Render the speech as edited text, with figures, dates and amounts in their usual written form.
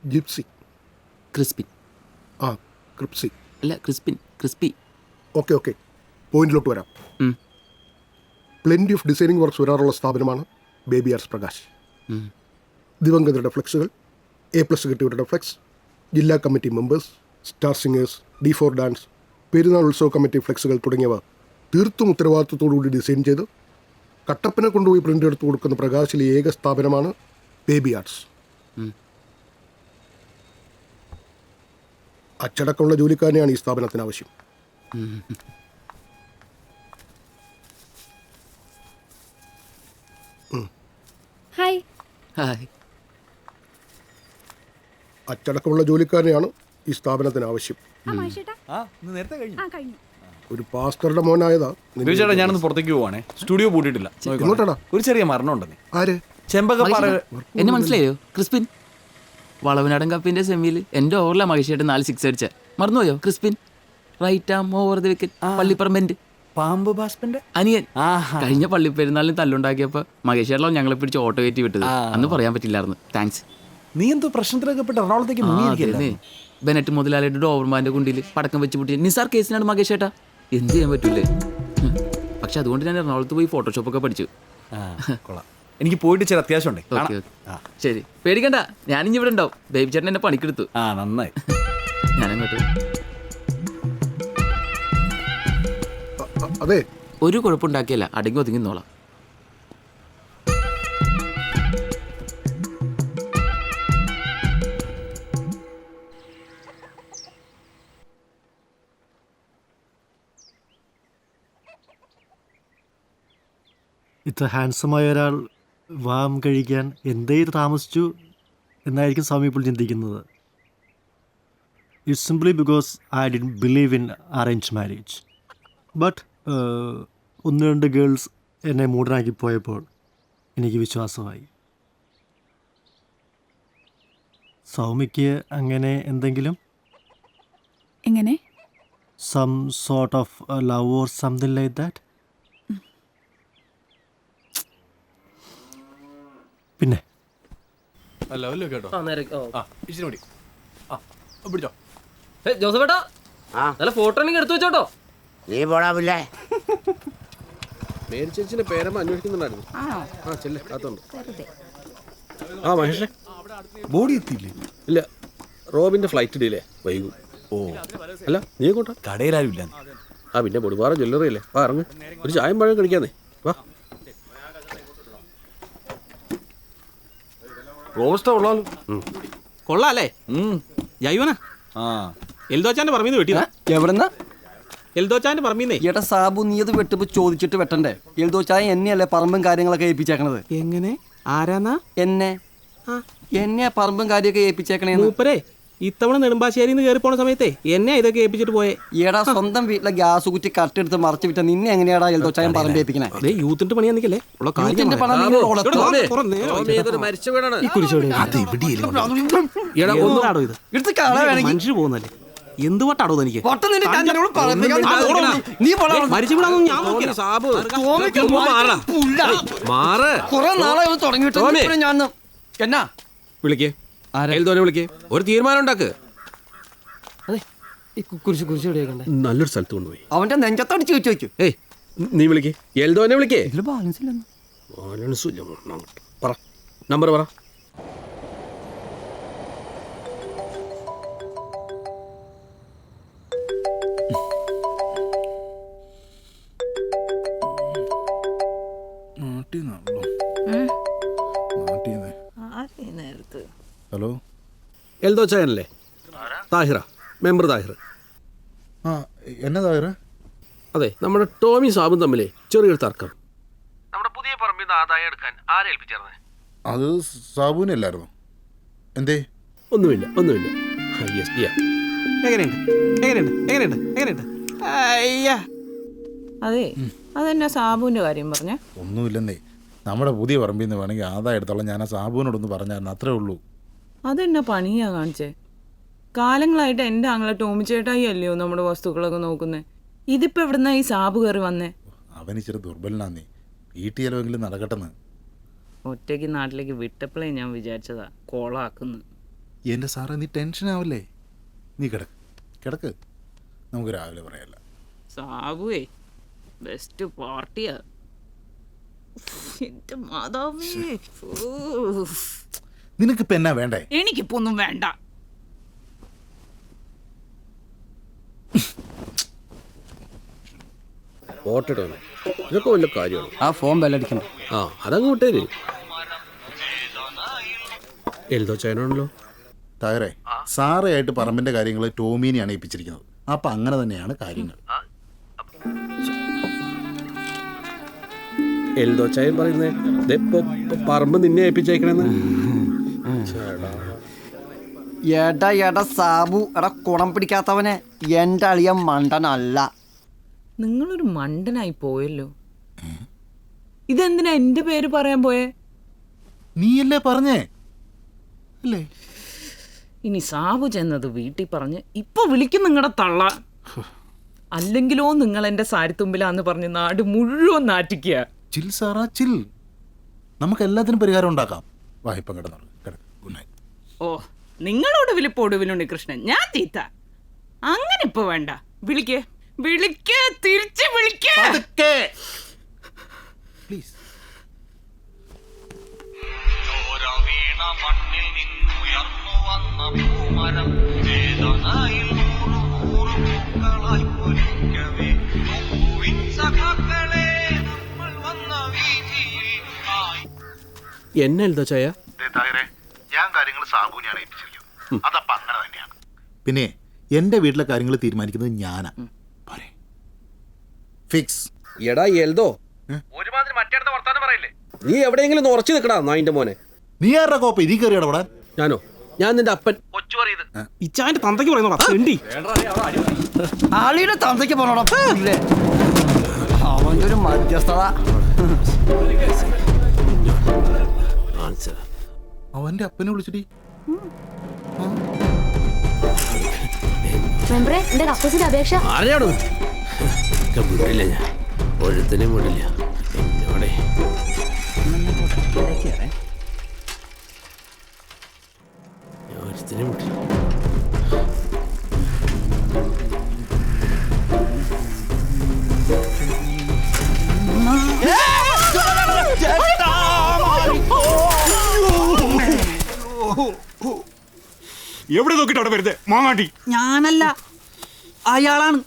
Gypsy. Crispin. ആ ക്രിപ്സി. അല്ല ക്രിസ്പി. ഓക്കെ പോയിന്റിലോട്ട് വരാം. പ്ലെൻറ്റി ഓഫ് ഡിസൈനിങ് വർക്ക്സ് വരാറുള്ള സ്ഥാപനമാണ് ബേബി ആർട്സ് പ്രകാശ്. ദിവംഗതരുടെ ഫ്ലെക്സുകൾ, A+ കിട്ടിയവരുടെ ഫ്ലെക്സ്, ജില്ലാ committee members, star singers, D4 dance, പെരുന്നാൾ ഉത്സവ കമ്മിറ്റി ഫ്ലെക്സുകൾ തുടങ്ങിയവ തീർത്തും ഉത്തരവാദിത്വത്തോടുകൂടി ഡിസൈൻ ചെയ്ത് കട്ടപ്പന കൊണ്ടുപോയി പ്രിൻ്റ് എടുത്ത് കൊടുക്കുന്ന പ്രകാശിലെ ഏക സ്ഥാപനമാണ് ബേബി ആർട്സ്. അച്ചടക്കമുള്ള ജോലിക്കാരനെയാണ് ഈ സ്ഥാപനത്തിന് ആവശ്യം. ഹായ്. അച്ചടക്കമുള്ള ജോലിക്കാരനെയാണ് ഈ സ്ഥാപനത്തിന് ആവശ്യം. ഒരു പാസ്റ്ററുടെ മോനായതാ. ചേട്ടാ ഞാനൊന്ന് പുറത്തേക്ക് പോവാണേ, സ്റ്റുഡിയോ പൂട്ടിയിട്ടില്ല. എങ്ങോട്ടാടാ? ഒരു ചെറിയ മരണം ഉണ്ടെന്നേ. ആര്? ചെമ്പകപ്പാറ. എന്നെ മനസ്സിലായോ? ക്രിസ്പിൻ. വളവനാടൻ കപ്പിന്റെ സെമിയിൽ എന്റെ ഓവറിലാ മഹേഷേട്ട് 4 6 അടിച്ച. മറന്നുപോയോ? Crispin right arm over the wicket. പള്ളിപ്പറമ്പന്റെ പാമ്പ് ബാസ്പന്റെ അനിയൻ. കഴിഞ്ഞ പള്ളിപ്പെരുന്നാളിന് തല്ലുണ്ടാക്കിയപ്പോ മഹേഷേട്ടല്ലോ ഞങ്ങളെ പിടിച്ച് ഓട്ടോ കയറ്റി വിട്ടത്. അന്ന് പറയാൻ പറ്റില്ലായിരുന്നു. താങ്ക്സ്. നീ എന്തോ പ്രശ്നത്തിലൊക്കെ പെട്ട് എറണാകുളത്തേക്ക് ബെനറ്റ് മുതലാളിയുടെ ഡോവർമാന്റെ കുണ്ടിയിൽ പടക്കം വെച്ച് പൊട്ടി നിസാർ കേസിനാണ് മഹേഷേട്ടാ. എന്ത് ചെയ്യാൻ പറ്റൂലേ? പക്ഷെ അതുകൊണ്ട് ഞാൻ എറണാകുളത്ത് പോയി ഫോട്ടോഷോപ്പൊക്കെ പഠിച്ചു. എനിക്ക് പോയിട്ട് ചില അത്യാവശ്യം ഉണ്ട്. ശരി, പേടിക്കണ്ട, ഞാനിഞ്ഞി ഇവിടെ ഉണ്ടാവും. ബേബി ചേട്ടൻ എന്നെ പണിക്കെടുത്തു. നന്നായി. ഞാനങ്ങോട്ട്. അതെ, ഒരു കുഴപ്പമുണ്ടാക്കിയല്ല, അടങ്ങി ഒതുങ്ങിന്നോളാം. ഇത്ര ഹാൻഡ്സമായ ഒരാൾ വിവാഹം കഴിക്കാൻ എന്തേ താമസിച്ചു എന്നായിരിക്കും സ്വാമി ഇപ്പോൾ ചിന്തിക്കുന്നത്. It's simply because I didn't believe in arrange marriage. But 1-2 girls എന്നെ മൂടനാക്കി പോയപ്പോൾ എനിക്ക് വിശ്വാസമായി. സൗമിക്ക് അങ്ങനെ എന്തെങ്കിലും എങ്ങനെ? Some sort of love or something like that? പിന്നെ ജോസഫേട്ടാ, നല്ല ഫോട്ടോ എടുത്തു വെച്ചോട്ടോ. നീ പോടാവില്ലേ? മേരിച്ചേച്ചിന്റെ പേരമ്മ അന്വേഷിക്കുന്നുണ്ടായിരുന്നു. മഹേഷേ, ബോഡി എത്തിയില്ലേ? ഇല്ല, റോബിന്റെ ഫ്ലൈറ്റ് ഡിലേ വൈകും. അല്ല നീ കൊണ്ടാ കടയിലാരും ഇല്ല. പിന്നെ പൊടിപാറ ജ്വല്ലറി അല്ലേ? ഇറങ്ങ്, ഒരു ചായം പഴം കഴിക്കാന്നേ. വാ. റോസ്റ്റ് ഉള്ളാലും കൊള്ളാല്ലേ? ജൈവനാ എൽദോച്ചാന്റെ പറമ്പീന്ന് വെട്ടിയതാ. എവിടെന്നാ? എൽദോച്ചാന്റെ പറമ്പീന്നേ. ഏട്ടാ സാബു, നീ അത് വെട്ടുമ്പോ ചോദിച്ചിട്ട് വെട്ടണ്ടേ? എൽദോച്ചായ എന്നെയല്ലേ പറമ്പും കാര്യങ്ങളൊക്കെ ഏൽപ്പിച്ചേക്കണത്. എങ്ങനെ? ആരാന്നാ? എന്നെ പറമ്പും കാര്യമൊക്കെ ഏൽപ്പിച്ചേക്കണേന്ന്. മൂപ്പരേ ഇത്തവണ നെടുമ്പാശ്ശേരിന്ന് കയറി പോണ സമയത്തെ എന്നെ ഇതൊക്കെ ഏൽപ്പിച്ചിട്ട് പോയെ. ഏടാ സ്വന്തം വീട്ടിലെ ഗ്യാസ് കുറ്റി കട്ടെടുത്ത് മറച്ചു വിട്ട നിന്നെ എങ്ങനെയാടാ എൽദോച്ചായം പറമ്പ് ഏൽപ്പിക്കണേ? യൂത്തിന്റെ പണിയാ നിക്കല്ലേ? മനുഷ്യർ പോകുന്നല്ലേ? എന്ത് വട്ടാടോ എനിക്ക്? കുറെ നാളെ തുടങ്ങിയിട്ട് ഞാൻ എന്നാ വിളിക്കേ, വിളിക്കേ, ഒരു തീരുമാനം ഉണ്ടാക്ക്. നല്ലൊരു സ്ഥലത്ത് കൊണ്ടുപോയി അവന്റെ നെഞ്ചത്തടിച്ച് വെച്ച് വെച്ചു. ഏയ് നീ വിളിക്കേ, എൽദോനെ വിളിക്കേ. ബാലൻസ് ഇല്ലെന്ന്. പറ, നമ്പർ പറ. ഹലോ, എൽദോ ചായനല്ലേ? താഹിറ, മെമ്പർ താഹിർ. എന്നാ താഹിറ? അതെ, നമ്മുടെ ടോമി സാബും തമ്മിലേ ചെറിയൊരു തർക്കം. നമ്മുടെ പുതിയ പറമ്പിൽ നിന്ന് ആദായം എടുക്കാൻ ആരേൽപ്പിച്ചേർന്നേ? അത് സാബുവിനല്ലായിരുന്നു. എന്തേ? ഒന്നുമില്ല. അതെ, അതെന്നാ സാബുവിന്റെ കാര്യം പറഞ്ഞ? ഒന്നുമില്ലെന്നേ, നമ്മുടെ പുതിയ പറമ്പിൽ നിന്ന് വേണമെങ്കിൽ ആദായം എടുത്തോളാം. ഞാൻ ആ സാബുവിനോടൊന്ന് പറഞ്ഞായിരുന്നു, അത്രേ ഉള്ളൂ. അതെന്നാ പണിയാ കാണിച്ചേ? കാലങ്ങളായിട്ട് എൻ്റെ ആങ്ങളെ ടോമി ചേട്ടായി അല്ലയോ നമ്മുടെ വസ്തുക്കളൊക്കെ നോക്കുന്നേ. ഇതിപ്പോ എവിടുന്നാ ഈ സാബു കയറി വന്നേ? അവൻ ഇച്ചിരി ദുർബലനാന്നേ, വീട്ടിൽ ചിലവെങ്കിലും നടക്കട്ടെന്ന്. ഒറ്റയ്ക്ക് നാട്ടിലേക്ക് വിട്ടപ്പോഴേ ഞാൻ വിചാരിച്ചതാ കോളാക്കുന്നു. എൻ്റെ സാറേ നീ ടെൻഷൻ ആവല്ലേ, നീ കിടക്ക് കിടക്ക്, നമുക്ക് രാവിലെ പറയാല്ല. സാബുവേ ബെസ്റ്റ് പാർട്ടിയാ. എന്റെ മാതാവേ, നിനക്കിപ്പോൾ എന്നാ വേണ്ടേ? എനിക്കിപ്പോ ഒന്നും വേണ്ട. ഓട്ടിടണം, ഇതൊക്കെ വല്ല കാര്യമാണ്. ആ ഫോൺ ബെല്ലടിക്കണം. ആ അതങ്ങ് വിട്ടേര്. എൽദോ ചേനാണല്ലോ. തായറേ, സാറയായിട്ട് പറമ്പിൻ്റെ കാര്യങ്ങൾ ടോമീനെയാണ് ഏൽപ്പിച്ചിരിക്കുന്നത്. അപ്പം അങ്ങനെ തന്നെയാണ് കാര്യങ്ങൾ. എൽദോ ചായൻ പറയുന്നേ പറമ്പ് നിന്നെ ഏൽപ്പിച്ചേക്കണെന്ന്. എടാ സാബു, എടാ കുണം പിടിക്കാത്തവനെ, എൻ്റെ അളിയൻ മണ്ടനല്ല. നിങ്ങളൊരു മണ്ടനായി പോയല്ലോ. ഇതെന്തിനാ എന്റെ പേര് പറയാൻ പോയേ? നീയല്ലേ പറഞ്ഞേ അല്ലേ? ഇനി സാബു ചെന്നത് വീട്ടിൽ പറഞ്ഞ് ഇപ്പൊ വിളിക്കും നിങ്ങളുടെ തള്ള. അല്ലെങ്കിലോ നിങ്ങൾ എന്റെ സാരിത്തുമ്പിലാന്ന് പറഞ്ഞ് നാട് മുഴുവൻ നാറ്റിക്കുക. ചിൽ സാറാ ചിൽ, നമുക്ക് എല്ലാത്തിനും പരിഹാരം ഉണ്ടാക്കാം. വായ്പ കിടന്നു കിടക്ക്. Good night. ഓ, നിങ്ങളോട് വിളിപ്പ് ഒടുവിലുണ്ട് കൃഷ്ണൻ, ഞാൻ തീത്ത. അങ്ങനെ ഇപ്പൊ വേണ്ട. വിളിക്ക് വിളിക്ക്, തിരിച്ച് വിളിക്ക്. പ്ലീസ്. എന്നെ എൽദോ ചായ. ഞാൻ കാര്യങ്ങൾ സാബുവിനെയാണ് ഏൽപ്പിച്ചിരിക്കുന്നത്. അതപ്പം അങ്ങനെ തന്നെയാണ്. പിന്നെ എൻ്റെ വീട്ടിലെ കാര്യങ്ങൾ തീരുമാനിക്കുന്നത് ഞാനാ. ഫിക്സ്. എടാ എൽദോ, നീ എവിടെയെങ്കിലും ഉറച്ചു നിൽക്കടാ നായിന്റെ മോനെ. നീ ആരുടെ കോപ്പ ഇതി കയറി ഇടപെടാൻ? ഞാനോ? ഞാൻ നിന്റെ അപ്പൻ. ഇച്ചാന്റെ തന്തയ്ക്ക് പറയുന്നോടാ വേണ്ടി. ആളിയുടെ തന്തയ്ക്ക് പോണോടാ. അവൻ്റെ ഒരു മധ്യസ്ഥത. അവൻ്റെ അപ്പനെ വിളിച്ചിട്ട് അപേക്ഷ ആരെയാണോ വിടില്ല, ഞാൻ ഒഴുത്തിനും വിടില്ല എന്നോടെ. ഞാൻ ഒരുത്തിനും വിടില്ല. എവിടെ നോക്കിട്ട് അവിടെ വരുന്നത് മാങ്ങാട്ടി? ഞാനല്ല, അയാളാണ്.